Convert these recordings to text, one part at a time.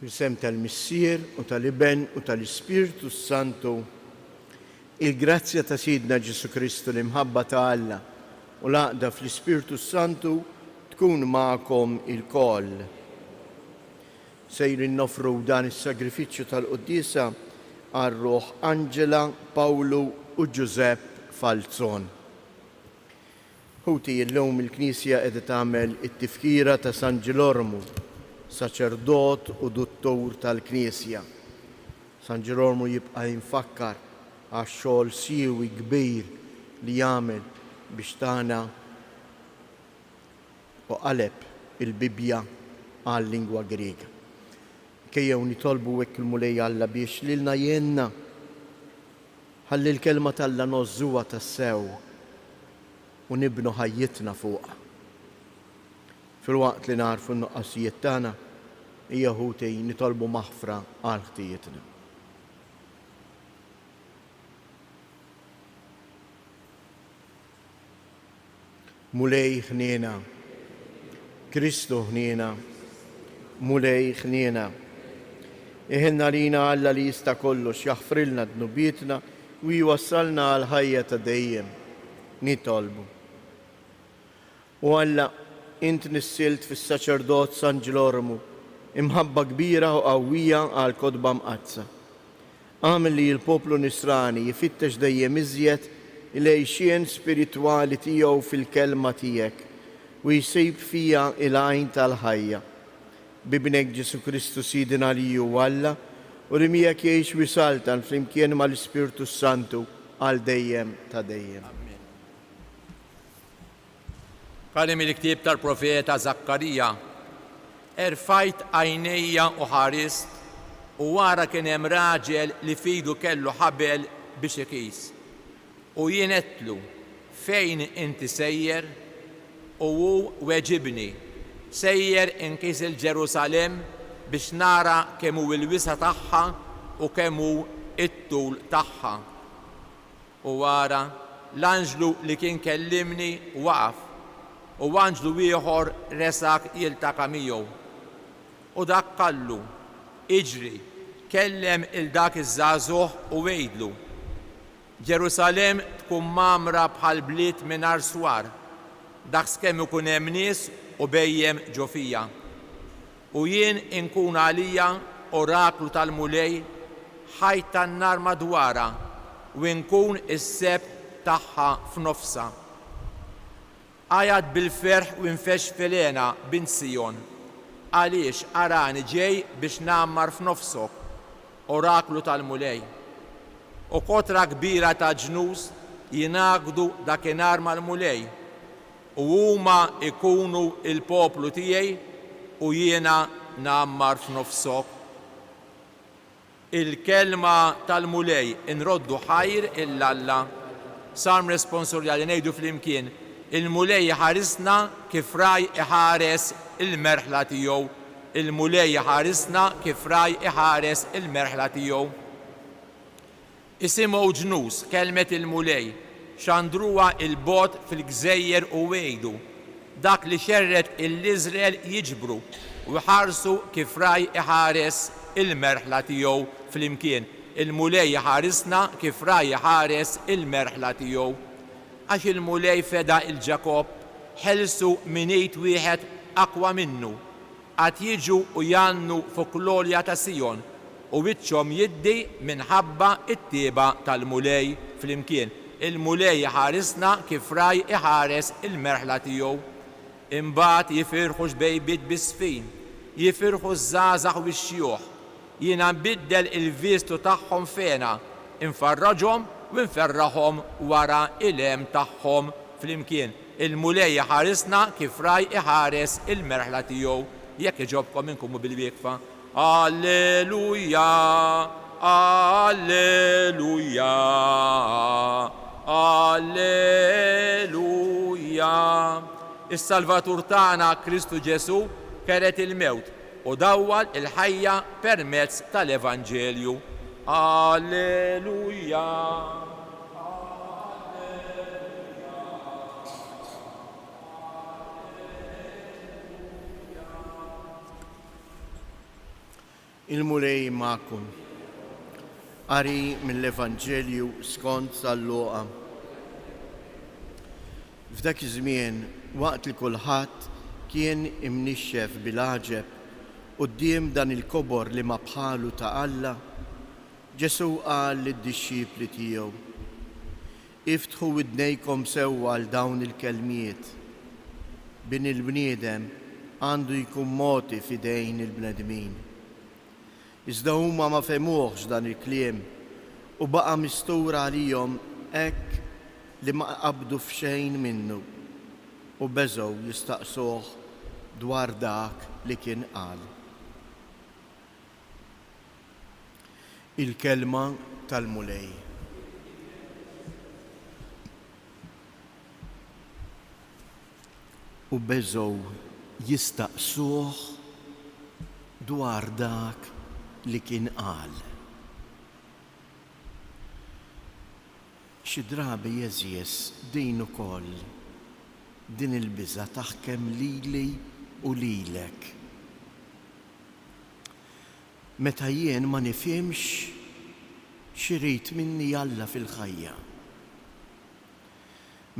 Fil-sem tal-Missier u tal-Iben u tal-Ispiritu Santu, il-grazzja ta' Sidna Ġesu Kristu l-imħabba ta' Alla u l-għaqda fl-Ispiritu Santu tkun ma'kom il-koll. Sejrin nofru dan is-sagrifiċċju tal-Qudiesa għar-Ruħ Angela, Pawlu u Giuseppe Falzon. Ħuti illum il-Knisja qiegħda tagħmel it-tifkira ta' San Ġilormu, saċerdot u duttur tal-Knisja. San Ġilormu jibqa' jinfakkar għax-xogħol siewi kbir li jagħmel biex tagħna u qaleb il-Bibja għal-lingwa Griega. Kejjew nitolbu hekk il-Mulej Alla biex lilna jenna ħalli l-kelma tal-Alla nożżuha tas-sew u nibnu ħajjitna fuqha. Fil-waqt li narfu n-nuqqasijiet tagħna hija ħutej nitolbu maħfra għal ħtijietna. Mulej ħniena, Kristu ħniena, Mulej ħniena. Iħinna lina Alla li jista' kollox jaħfrilna dnubietna u jwassalna għal ħajja ta' dejjem. Nitolbu. U Alla int nissilt fis-saċerdot San Ġilormu imħabba kbira u qawwija għal kodba mqazza. Għamel li l-poplu Nisrani jifittex dejjem iżjed il-għejxien spiritwali tiegħu fil-kelma tiegħek u jsib fija il-għajn tal-ħajja. Bibnek Ġesu Kristu Sidina li hu Alla u li miegħek jgħix wisaltan flimkien mal-Ispiritu Santu għal dejjem ta' dejjem. Kalim il-ktib tal-profeta Zakkarija, erfajt għajnejja u ħarist u wara kien hemm raġel li fidu kellu ħabel biex ikis. U jien qedtlu fejn inti sejjer u hu weġibni sejjer inkis il-Ġerusalem biex nara kemm hu l-wisa tagħha u kemm hu it-tul tagħha. U wara l-anġlu li kien kellimni waqaf u anġlu ieħor resak jiltaqa' miegħu. U dak qallu, iġri, kellem il-dak iż-żagħżugħ u wejdlu. Ġerusalem tkun mamra bħal bliet mingħajr swar, dak skemm ikun hemm nies u bejjem ġo fija. U jien inkun għalija oraklu tal-Mulej ħajt tan-nar madwarha u nkun is-sebb tagħha f'nofsa. Għajad bil-ferħ u nfex filena bint Sijon, għaliex arani ġej biex nammar f'nofsok, oraklu tal-Mulej. U kotra kbira ta' ġnus jinaqdu dakinhar mal-Mulej, u huma ikunu il-poplu tiegħi u jiena nammar f'nofsok. Il-kelma tal-Mulej inroddu ħajr il-Alla. Salm responsorjali ngħidu flimkien, il-Mulej ħarisna kif raj iħares il-merħla tiegħu. Il-Mulej ħarisna kif raj iħares il-merħla tiegħu. Isimgħu ġnus kelmet il-Mulej xandruha il-bot fil-Gżejjer u wejdu. Dak li xerret l-Iżrael jiġbru u ħarsu kif raj iħares il-merħla tiegħu flimkien. Il-Mulej ħarisna kif raj iħares il-merħla tiegħu. Għax il-Mulej feda il-Ġakob ħelsu minejt wieħed aqwa minnu, għad jiġu u jannu fuq l-olja ta' Sijon u wiċċhom jiddi minħabba it-tieba tal-Mulej flimkien. Il-Mulej ħarisna kif raj iħares il-merħla tiegħu. Imbagħad jifirħu xbejbiet bisfin, jifirħu żgħażagħ u x-xjuħ. Jiena nbiddel il-vistu tagħhom fena, infarraġhom u nferraħhom wara il-hem tagħhom flimkien. Il-Mulej ħarisna kif raj iħares il-merħla tiegħu. Jekk iġobkom inkumu bil-wieqfa. Alleluja, Alleluja, Alleluja. Is-Salvatur tagħna Kristu Ġesu keret il-mewt u dawwal il-ħajja permezz tal-Evanġelju. Alleluja. Il-mulej ma'kum. Qari mill-Evanġelju skont San-Luqa. F'dak iż-żmien waqt li kulħadd kien imnixxef bil-għaġeb quddiem dan il-kobor li ma bħalu ta' Alla, Ġesu qal lid-dixxipli tiegħu: Iftħu widnejkom sewwa għal dawn il-kelmiet. Bin il-bniedem għandu jkun moti f'idejn il-bnedmin. Iżda huma ma femuhx dan il-kliem u baqa' mistur għalihom hekk li ma qabdu f'xejn minnu u beżgħu jistaqsuh dwar dak li kien qal. Il-kelma tal-mulej. U beżgħu jistaqsuh dwar dak li kien qal. Xi drabi jeżies din ukoll din il-biża' taħkem lili u lilek. Meta jien ma nifhimx x'irid minni Alla fil-ħajja.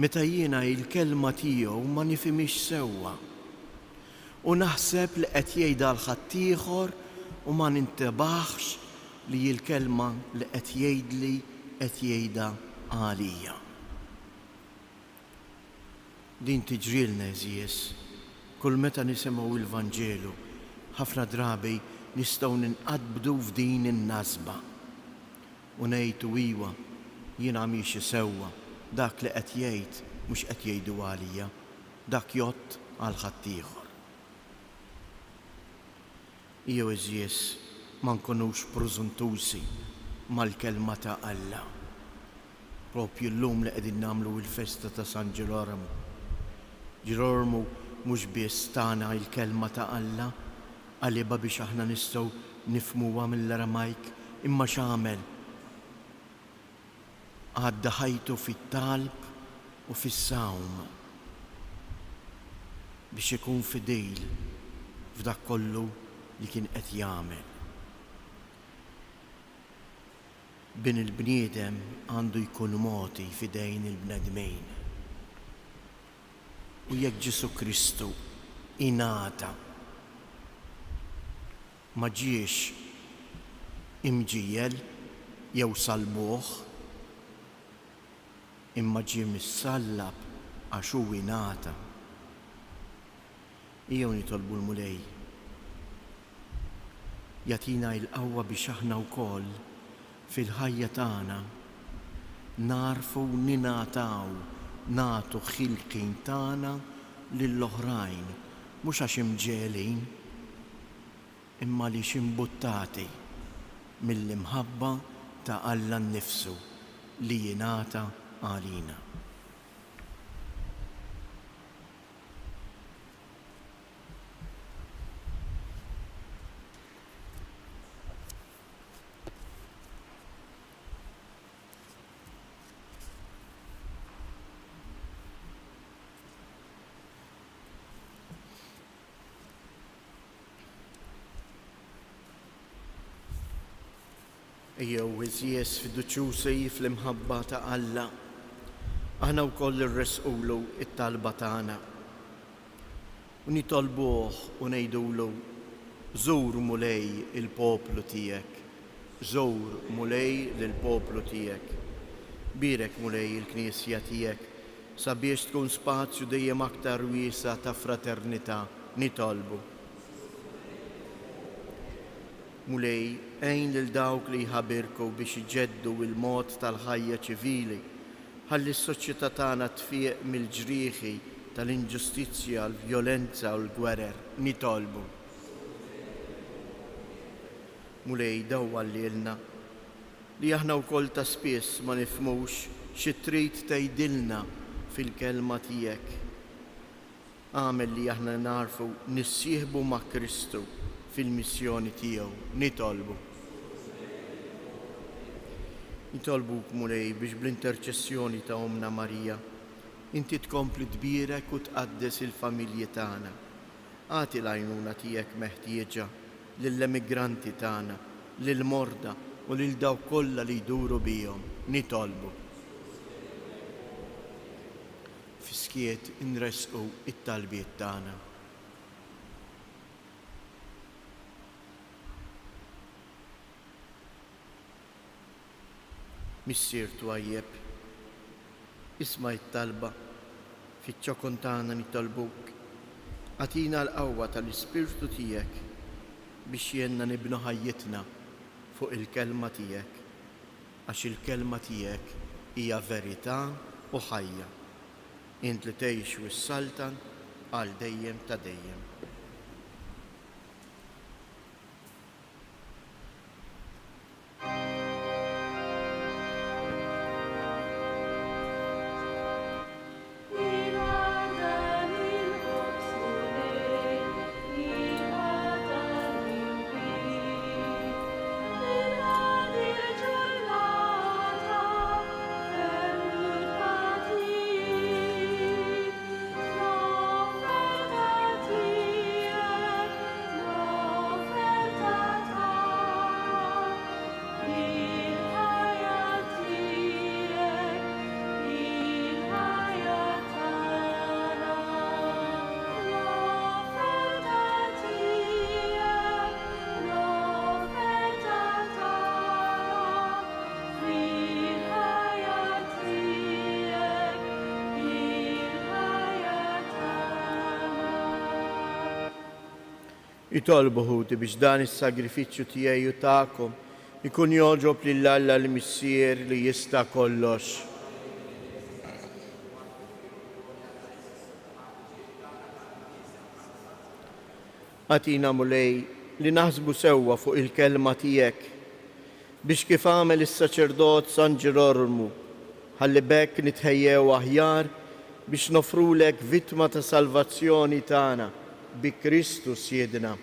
Meta jiena il-kelma tiegħu ma nifhimix sewwa u naħseb li qed jgħidha l-ħaddieħor u ma nintabaħx li l-kelma li qed jgħidli qed jgħidha għalija. Din tiġrilna eżies, kull meta nisimgħu l-Vanġelu, ħafna drabi nistgħu ninqadbdu f'din in-nasba u ngħidu iwa jiena għamilx sewwa, dak li qed jgħid mhux qed jgħidu għalija, dak jgħod għal ħaddieħor. Jew eżies ma nkunux preżuntusi mal-kelma ta' Alla. Propju llum li qegħdin nagħmlu l-festa ta' San Ġerolmu. Ġerolmu mhux biss tagħna l-kelma ta' Alla għaliba biex aħna nistgħu nifhmuha mill-Aramajk, imma x'għamel? Għadda ħajtu fit-talb u fis-sawm biex ikun fidejl f'dak kollu li kien qed jagħmel. Bin il-bniedem għandu jkun moti f'idejn il-bnedmejn. U jekk Ġesu Kristu ingħata ma ġiex imġiel jew salbuh, imma ġie missallab għax hu ingħata. Ejjew nitolbu l-mulej jagħtina l-qawwa biex aħna wkoll fil-ħajja tagħna narfu ninataw nagħtu ħilqien tagħna lill-oħrajn mhux għax imġelin imma li ximbuttati mill-imħabba ta' Alla nnifsu li jingħata għalina. Ejjew eżies fiduċjużi fl-imħabba ta' Alla, aħna wkoll irresqulu t-talba tagħna u nitolbuh u ngħidulu: żur mulej il-poplu tiegħek, żur mulej lill-poplu tiegħek. Birek mulej il-Knisja tiegħek sabiex tkun spazju dejjem aktar wiesa' ta' fraternità nitolbu. Mulej, għejn lil dawk li jħabbirku biex iġeddu il-mod tal-ħajja ċivili, ħalli s-soċjetà tagħna tfieq mill-ġrieħi tal-inġustizzja, l-vjolenza u l-gwerer, nitolbu. Mulej, dawwa lilna li aħna wkoll ta' spiss ma nifhmux xi trid tgħidilna fil-kelma tiegħek. Għamel li aħna narfu nissieħbu ma' Kristu fil-missjoni tiegħu, nitolbu. Nitolbuk mulej biex bl-interċessjoni ta' Omna Marija inti tkompli tbierek u tqaddes il-familji tagħna. Għati l-għajnuna tiegħek meħtieġa lill-emigranti tagħna, lill-morda u lil dawk kollha li jduru bihom nitolbu. Fiskiet inresqu it-talbiet tagħna. Missier twajjeb, isma' it-talba, fiċ-ċokon tagħna nitolbuk, għatina l-qawwa tal-Ispirtu tiegħek biex jenna nibnu ħajjitna fuq il-kelma tiegħek, għax il-kelma tiegħek hija verità u ħajja. Int li tgħix wis-saltan għal dejjem ta' dejjem. Itolbu ħuti biex dan is-sagrifiċċju tiegħi u tagħkom ikun joġob lill-Alla l-Missier li jista' kollox. Għatina mulej li naħsbu sewwa fuq il-kelma tiegħek biex kif għamel is-saċerdot San Ġerolmu ħalli bekk nitħejjew aħjar biex nofrulek vittma ta' salvazzjoni tagħna bi Kristus Siedna.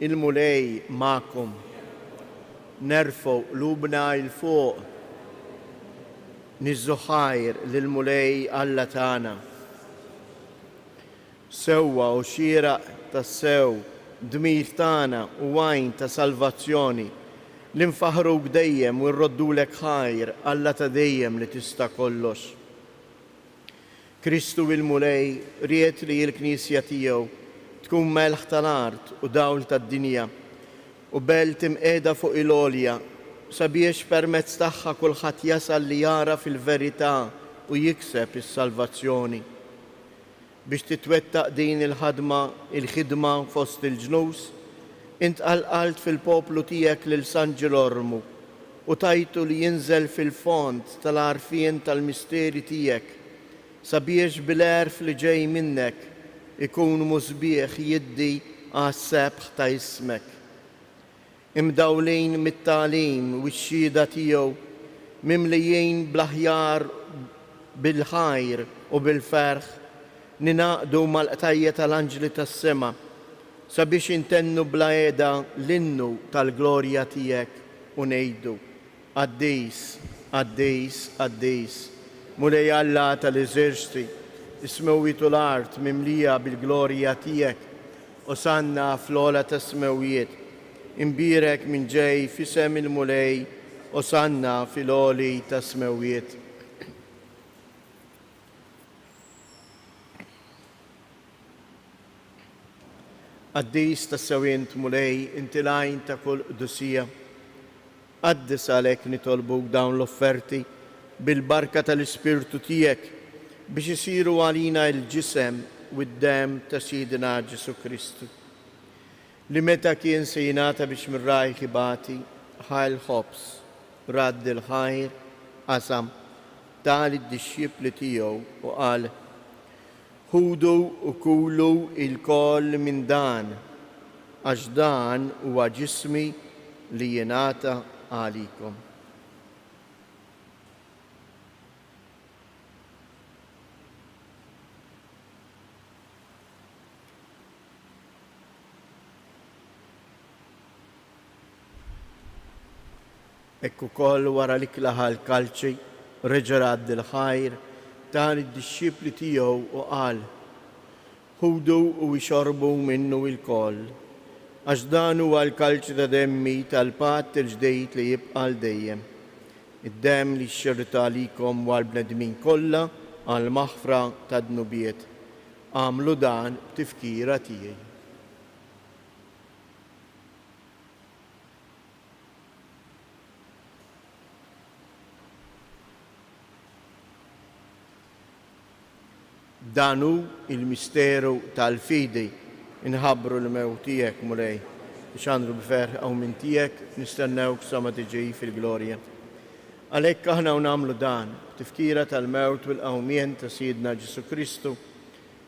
Il-mulej ma'kom, nerfgħu qlubna il fuq, niżżu ħajr lill-mulej Alla tagħna. Sewwa u xieraq tas-sew dmir tagħna u għajn ta' salvazzjoni li nfaħruk dejjem u nroddulek ħajr Alla ta' dejjem li tista' kollox. Kristu il-mulej ried li l-Knisja tiegħu tkun melħ tal-art u dawl tad-dinja u belt imqiegħda fuq il-għolja sabiex permezz tagħha kulħadd jasal li jara fil-verità u jikseb is-salvazzjoni. Biex titwettaq din il-ħidma fost il-ġnus, int qalqalt fil-poplu tiegħek lil San Ġerolmu u tajtu li jinżel fil-fond tal-għarfien tal-misteri tiegħek sabiex bil-għerf li ġej minnek ikun musbieħ jiddi għas-sebħ ta' ismek. Imdawlin mit-tagħlim u x-xhieda tiegħu mimlijin bl-aħjar bil-ħajr u bil-ferħ ninaqdu mal-qtajja tal-anġli tas-sema sabiex intennu bla qiegħda l-innu tal-glorja tiegħek u ngħidu Għaddejs, għaddejs, għaddejs, mulej Alla tal-eżerċiti, ismewwitu l-art mimlija bil-glorja tiegħek u sanna fl-ola ta' smewijiet, imbirek minn ġej fisem il-mulej u sanna fil-oli ta' smewijiet. Għaddis ta' sewint mulej inti lajn ta' kull qdusija, għaddis għalek nitolbuk dawn l-offerti bil-barka tal-Ispirtu tiegħek biex isiru għalina il-ġisem u d-dem ta' Sidina Ġesu Kristu. Li meta kien se jingħata biex mirraj ħibati ħal ħobs, radd il-ħajr, qasam tal id-dixxipli tiegħu u qal ħudu u kulu il-koll minn dan, għax dan huwa ġismi li jingħata għalikom. Ekku koll wara li klaħal kalċi, reġa' radd il-ħajr, dan id-dixxipli tiegħu u qal ħudu u jxorbu minnu il-koll. għax dan huwa l-kalċ ta' demmi tal-patt il-ġdejt li jibqa' l dejjem. Id-dem li xxirta likom u għal-bnedmin kollha għal-maħfra ta' dnubiet. Għamlu dan b'tifkira tiegħi. Danu il-misteru tal-fidi inħabru l-mew tijek mulej. Xandru b'fer għaw minn tijek nistennewk sama tiġi fil-glorja. Għalek aħna unamlu dan, tifkira tal-mewt u l-qawmien ta' Sidna Ġesu Kristu,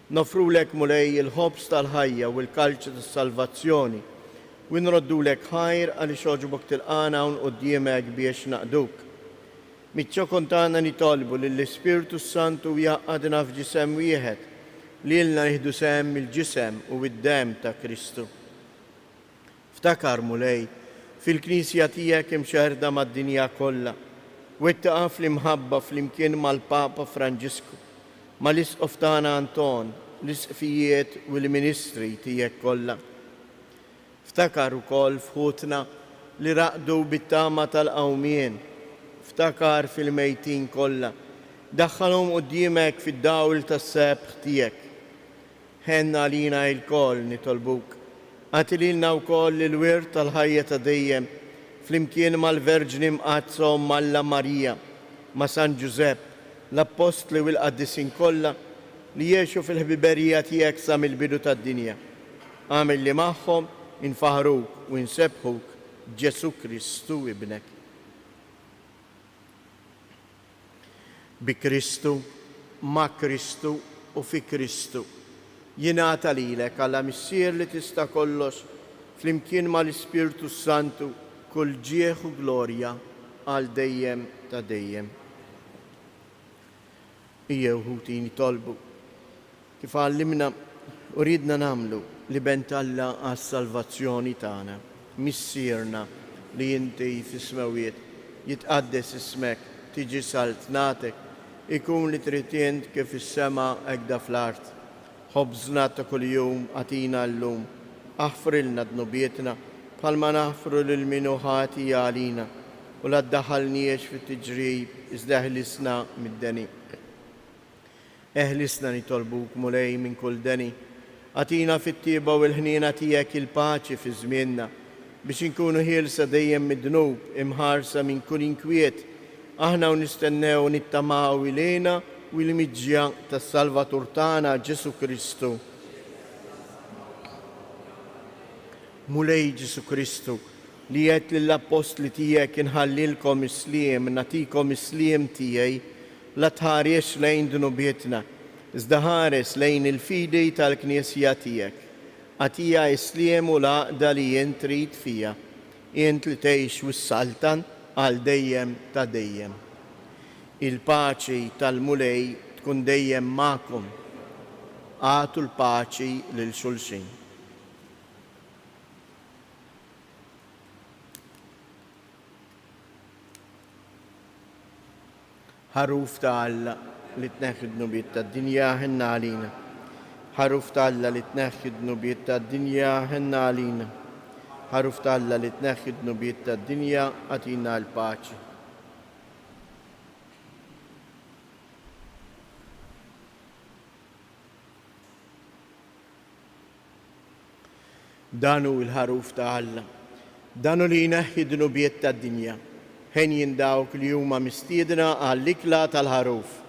nofru lek mulej il-ħobs tal-ħajja u l-kalċa tal-salvazzjoni, u nroddu lek ħajr għalli xoġbok til-qana un qoddiemek biex naqduk. Mitċo kontana nitolbu li l-Ispiritu Santu jaqqadna f'ġisem wieħed, li l-na jihdu sem il-ġisem u id-dem ta' Kristu. Ftakar mulej, fil-Knisja tijek imxerda mad-dinja kollha, u ittaqa fl-imħabba fl-imkien mal-Papa Franġisku, mal-Isqof tagħna Anton, l-isqfijiet u l-ministri tijek kollha. Ftakar ukoll fħutna li raqdu bit-tama tal-qawmien, ftakar fil-mejtin kollha, daħħalhom quddiemek fid-dawl tas-sebħ tiegħek. Ħenna lina l-koll nitolbuk, għatililna wkoll il-wirt tal-ħajja ta' dejjem, flimkien mal-Verġni mqazzhom Malla Marija, ma' San Giusepp, l-Apostli u l-Qaddisin kollha li jgħixu fil-ħbiberija tiegħek sa mill-bidu tad-dinja. Għamel li magħhom infaħruk u nsebħuk Ġesu Kristu ibnek. Bi Kristu, ma' Kristu u fi Kristu. Jingħata lilek għalla missier li tista' kollox flimkien mal-Ispiritu Santu kull ġieħ u glorja għal dejjem ta' dejjem. Ija uħuti nitolbu kif għallimna u ridna namlu li bentalla għas-salvazzjoni tagħna. Missierna li inti fis-smawiet jitqaddes ismek, tiġi saltnatek, ikun li tritient kif is-sema hekk fl-art. Ħobżna ta' kuljum għatina llum, aħfrilna dnubietna bħalma naħfru lil min ħati għalina u la ddaħħalniex fit-tiġrib iżda eħlisna mid-deni. Eħlisna nitolbuk mulej minn kull deni, għatina fit-tieba u l-ħnina tiegħek il-paċi fi żmienna biex inkunu ħielsa dejjem mid-dnub imħarsa minn kull inkwiet. Aħna u nistennew nittamaw ilena u l-miġġja tas-Salvatur tagħna Ġesu Kristu. Mulej Ġesu Kristu li qed lill-Apostli tiegħek inħallilkom isliem, nagħtikom isliem tiegħi, la tħares lejn dnubietna, iżda ħares lejn il-fidi tal-Knisja tiegħek. Għatija isliem u l-għaqda li jien trid fija, jien li tgħix wis-saltan għal dejjem ta' dejjem. Il-paċi tal-mulej tkun dejjem magħkom. Għatu l-paċi lil xulxin. Ħaruf ta' Alla li tneħħi d-nubiet tad-dinja ħenna għalina. Ħaruf ta' Alla li tneħħi d-nubiet tad-dinja ħenna għalina. Ħaruf ta' Alla li tneħħi d-nubiet tad-dinja għatina l-paċi. Danu il-ħaruf ta' Alla, danu li jneħħi d-nubiet tad-dinja, ħen jindawk li huma mistiedna għall-ikla tal-ħaruf.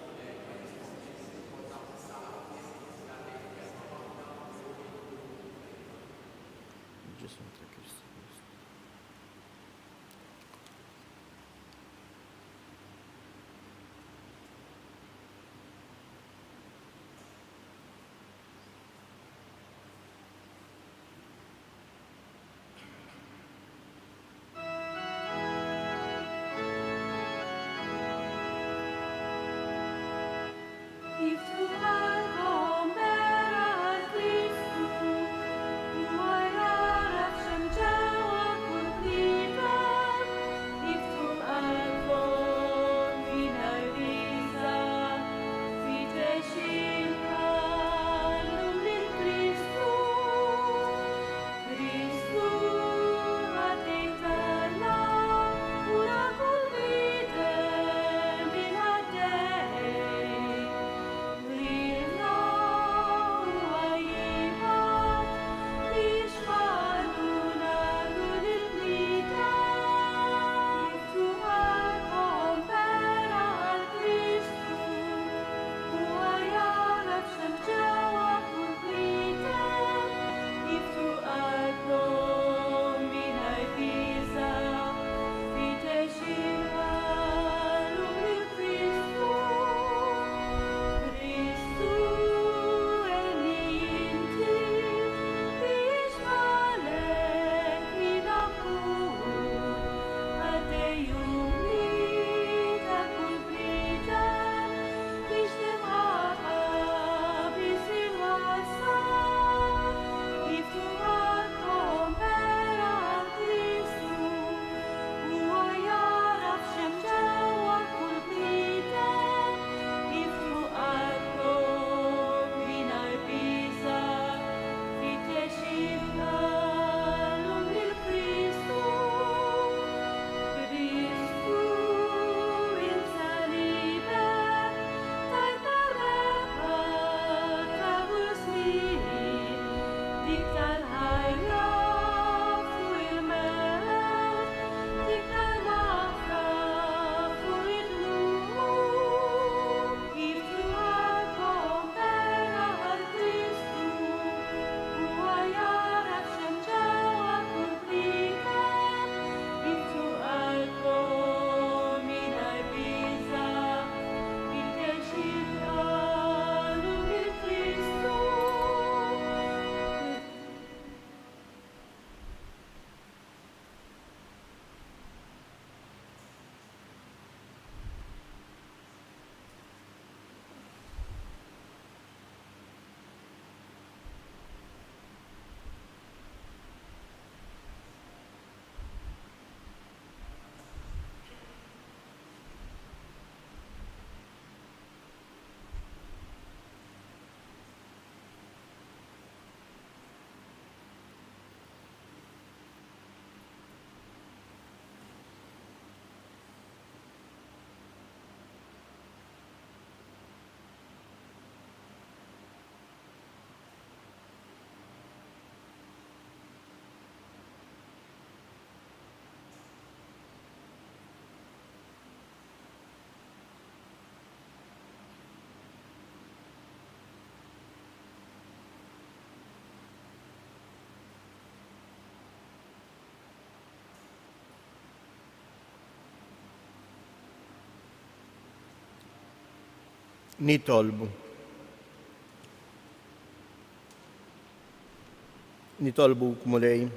nitolbuk mulej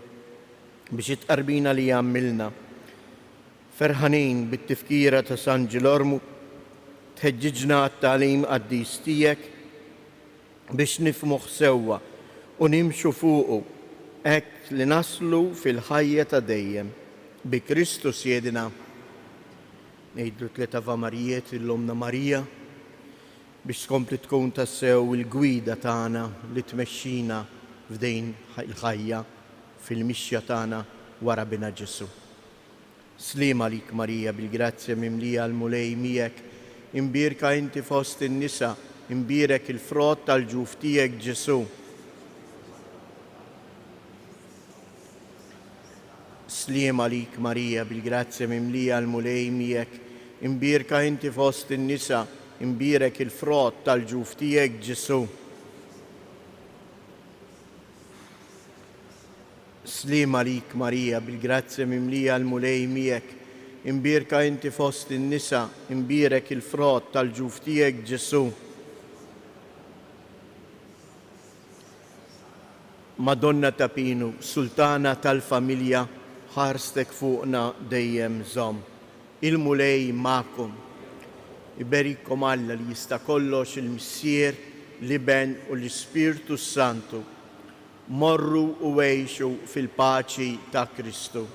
biex tqarbina li għammilna. Ferħanin bit-tifkira ta' San Ġilormu, tħeġġiġna għat-talim qaddis tiegħek biex nifmuh sewwa u nimxu fuqu hekk li naslu fil-ħajja ta' dejjem. Bi Kristus jedina. Ngħidlu 3 Ava Marijiet l-Omna Marija biex tkompli tkun tassew il-gwida tagħna li tmexxina f'dejn il-ħajja fil-mixja tagħna wara bina Ġesu. Slima lik Marija bil-grazzja mimlija l-mulej miegħek, imbirka inti fost in-nisa, imbirek il-frott tal-ġuf tiegħek Ġesu. Slima lik Marija bil-grazzja mimlija l-mulej miegħek, imbirka inti fost in-nisa, imbirek il-frott tal-ġuf tiegħek Ġesu. Slima lik Marija bil-grazzja mimlija l-mulej miegħek, imbirka inti fost in-nisa, imbirek il-frott tal-ġuf tiegħek Ġesu. Madonna ta' Pinu, Sultana tal-familja, ħarstek fuqna dejjem żomm. Il-mulej ma'kom. Iberikom Alla li jista' kollox il-Missier, l-Iben u l-Ispirtu Santu. Morru u għejxu fil-paċi ta' Kristu.